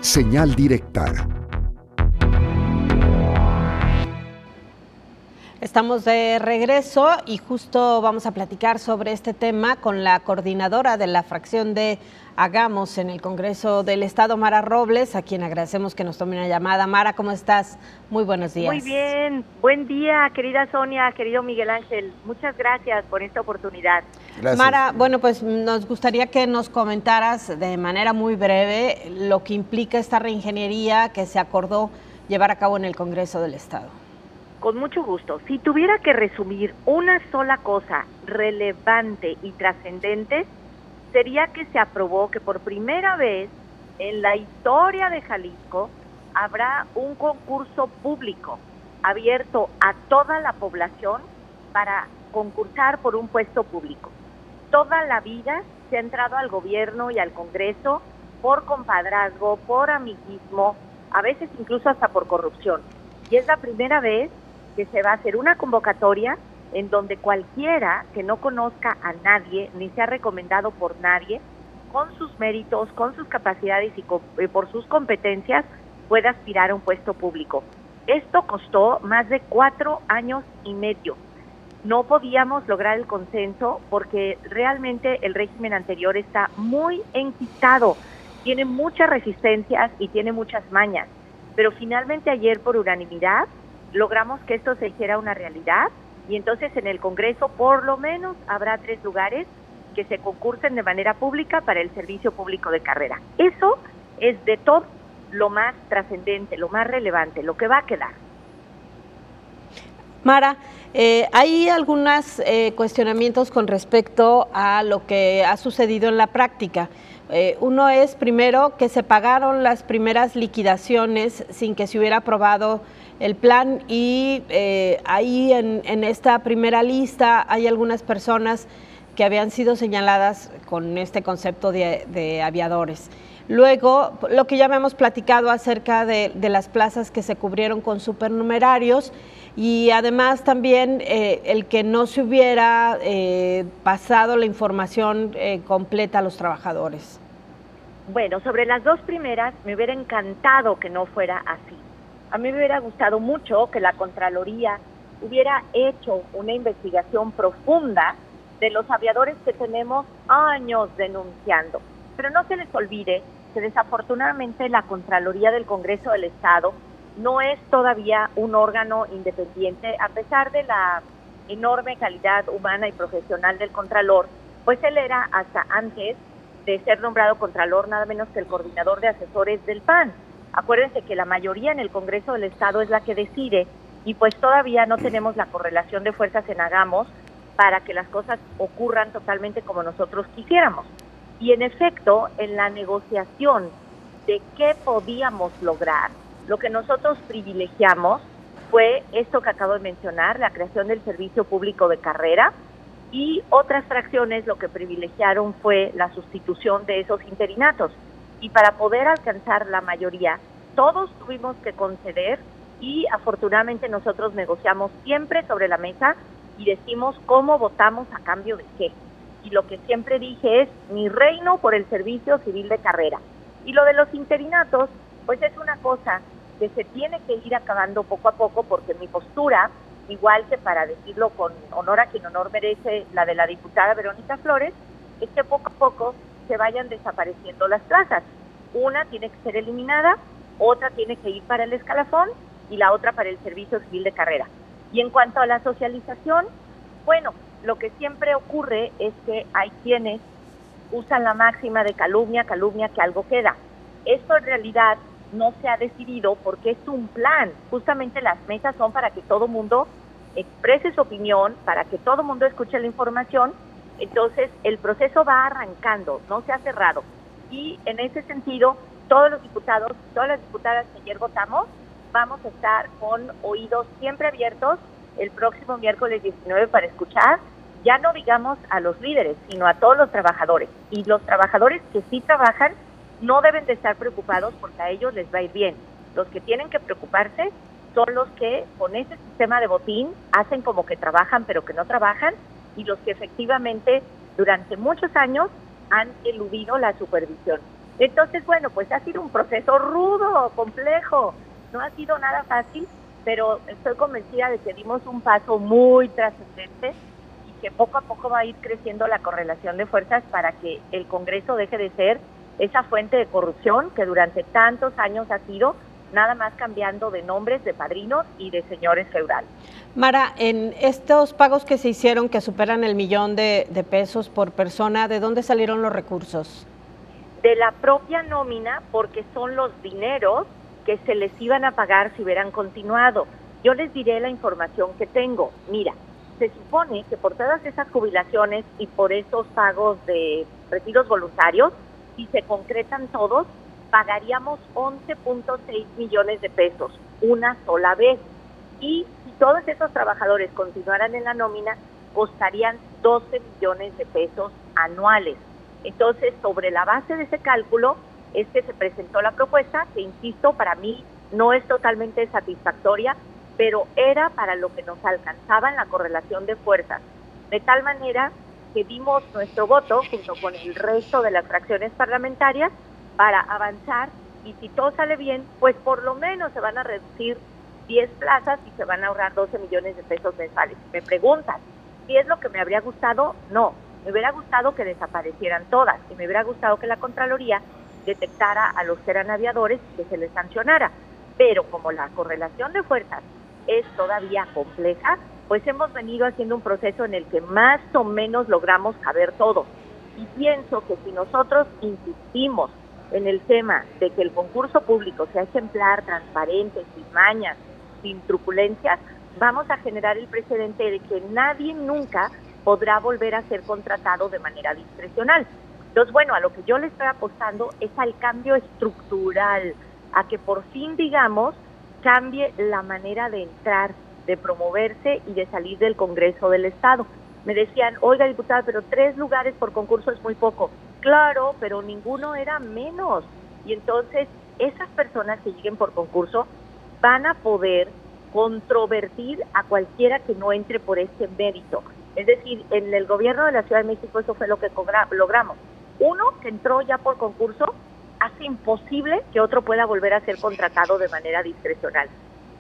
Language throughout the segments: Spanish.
Señal directa. Estamos de regreso y justo vamos a platicar sobre este tema con la coordinadora de la fracción de Hagamos en el Congreso del Estado, Mara Robles, a quien agradecemos que nos tome una llamada. Mara, ¿cómo estás? Muy buenos días. Muy bien, buen día, querida Sonia, querido Miguel Ángel. Muchas gracias por esta oportunidad. Gracias. Mara, bueno, pues nos gustaría que nos comentaras de manera muy breve lo que implica esta reingeniería que se acordó llevar a cabo en el Congreso del Estado. Con mucho gusto. Si tuviera que resumir una sola cosa relevante y trascendente, sería que se aprobó que por primera vez en la historia de Jalisco habrá un concurso público abierto a toda la población para concursar por un puesto público. Toda la vida se ha entrado al gobierno y al Congreso por compadrazgo, por amiguismo, a veces incluso hasta por corrupción. Y es la primera vez que se va a hacer una convocatoria en donde cualquiera que no conozca a nadie, ni sea recomendado por nadie, con sus méritos, con sus capacidades y por sus competencias, pueda aspirar a un puesto público. Esto costó más de 4 años y medio. No podíamos lograr el consenso porque realmente el régimen anterior está muy enquistado, tiene muchas resistencias y tiene muchas mañas. Pero finalmente ayer por unanimidad logramos que esto se hiciera una realidad y entonces en el Congreso por lo menos habrá 3 lugares que se concursen de manera pública para el servicio público de carrera. Eso es de todo lo más trascendente, lo más relevante, lo que va a quedar. Mara, hay algunos cuestionamientos con respecto a lo que ha sucedido en la práctica. Uno es, primero, que se pagaron las primeras liquidaciones sin que se hubiera aprobado el plan y ahí en esta primera lista hay algunas personas que habían sido señaladas con este concepto de aviadores. Luego, lo que ya habíamos platicado acerca de las plazas que se cubrieron con supernumerarios y además también el que no se hubiera pasado la información completa a los trabajadores. Bueno, sobre las 2 primeras me hubiera encantado que no fuera así. A mí me hubiera gustado mucho que la Contraloría hubiera hecho una investigación profunda de los aviadores que tenemos años denunciando. Pero no se les olvide que desafortunadamente la Contraloría del Congreso del Estado no es todavía un órgano independiente, a pesar de la enorme calidad humana y profesional del Contralor, pues él era hasta antes de ser nombrado Contralor nada menos que el coordinador de asesores del PAN. Acuérdense que la mayoría en el Congreso del Estado es la que decide y pues todavía no tenemos la correlación de fuerzas en Hagamos para que las cosas ocurran totalmente como nosotros quisiéramos. Y en efecto, en la negociación de qué podíamos lograr, lo que nosotros privilegiamos fue esto que acabo de mencionar, la creación del servicio público de carrera, y otras fracciones lo que privilegiaron fue la sustitución de esos interinatos. Y para poder alcanzar la mayoría, todos tuvimos que conceder y afortunadamente nosotros negociamos siempre sobre la mesa y decimos cómo votamos a cambio de qué. Y lo que siempre dije es mi reino por el servicio civil de carrera. Y lo de los interinatos, pues es una cosa que se tiene que ir acabando poco a poco porque mi postura, igual que para decirlo con honor a quien honor merece la de la diputada Verónica Flores, es que poco a poco se vayan desapareciendo las plazas. Una tiene que ser eliminada, otra tiene que ir para el escalafón y la otra para el servicio civil de carrera. Y en cuanto a la socialización, bueno, lo que siempre ocurre es que hay quienes usan la máxima de calumnia que algo queda. Esto en realidad no se ha decidido porque es un plan. Justamente las mesas son para que todo mundo exprese su opinión, para que todo mundo escuche la información. Entonces, el proceso va arrancando, no se ha cerrado. Y en ese sentido, todos los diputados, todas las diputadas que ayer votamos, vamos a estar con oídos siempre abiertos el próximo miércoles 19 para escuchar, ya no digamos a los líderes, sino a todos los trabajadores. Y los trabajadores que sí trabajan no deben de estar preocupados porque a ellos les va a ir bien. Los que tienen que preocuparse son los que con ese sistema de botín hacen como que trabajan pero que no trabajan y los que efectivamente durante muchos años han eludido la supervisión. Entonces, bueno, pues ha sido un proceso rudo, complejo, no ha sido nada fácil, pero estoy convencida de que dimos un paso muy trascendente y que poco a poco va a ir creciendo la correlación de fuerzas para que el Congreso deje de ser esa fuente de corrupción que durante tantos años ha sido, nada más cambiando de nombres de padrinos y de señores feudales. Mara, en estos pagos que se hicieron, que superan el millón de pesos por persona, ¿de dónde salieron los recursos? De la propia nómina, porque son los dineros que se les iban a pagar si hubieran continuado. Yo les diré la información que tengo. Mira, se supone que por todas esas jubilaciones y por esos pagos de retiros voluntarios, si se concretan todos, pagaríamos 11.6 millones de pesos una sola vez. Y si todos esos trabajadores continuaran en la nómina, costarían 12 millones de pesos anuales. Entonces, sobre la base de ese cálculo es que se presentó la propuesta, que insisto, para mí no es totalmente satisfactoria, pero era para lo que nos alcanzaba en la correlación de fuerzas. De tal manera que dimos nuestro voto junto con el resto de las fracciones parlamentarias para avanzar, y si todo sale bien, pues por lo menos se van a reducir 10 plazas y se van a ahorrar 12 millones de pesos mensuales. Me preguntan, ¿si es lo que me habría gustado? No. Me hubiera gustado que desaparecieran todas y me hubiera gustado que la Contraloría detectara a los que eran aviadores y que se les sancionara. Pero como la correlación de fuerzas es todavía compleja, pues hemos venido haciendo un proceso en el que más o menos logramos caber todo. Y pienso que si nosotros insistimos en el tema de que el concurso público sea ejemplar, transparente, sin mañas, sin truculencias, vamos a generar el precedente de que nadie nunca podrá volver a ser contratado de manera discrecional. Entonces, bueno, a lo que yo le estoy apostando es al cambio estructural, a que por fin, digamos, cambie la manera de entrar, de promoverse y de salir del Congreso del Estado. Me decían, oiga, diputada, pero 3 lugares por concurso es muy poco. Claro, pero ninguno era menos. Y entonces, esas personas que lleguen por concurso van a poder controvertir a cualquiera que no entre por este mérito. Es decir, en el gobierno de la Ciudad de México eso fue lo que logramos. Uno que entró ya por concurso hace imposible que otro pueda volver a ser contratado de manera discrecional.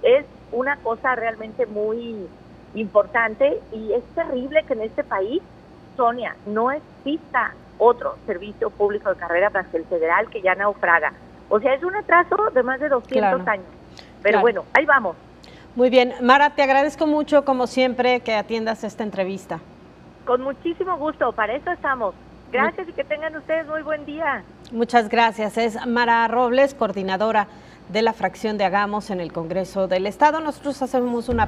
Es una cosa realmente muy importante y es terrible que en este país, Sonia, no exista otro servicio público de carrera más que el federal, que ya naufraga. O sea, es un atraso de más de 200 años. Pero bueno, ahí vamos. Muy bien. Mara, te agradezco mucho, como siempre, que atiendas esta entrevista. Con muchísimo gusto, para eso estamos. Gracias y que tengan ustedes muy buen día. Muchas gracias. Es Mara Robles, coordinadora de la fracción de Hagamos en el Congreso del Estado. Nosotros hacemos una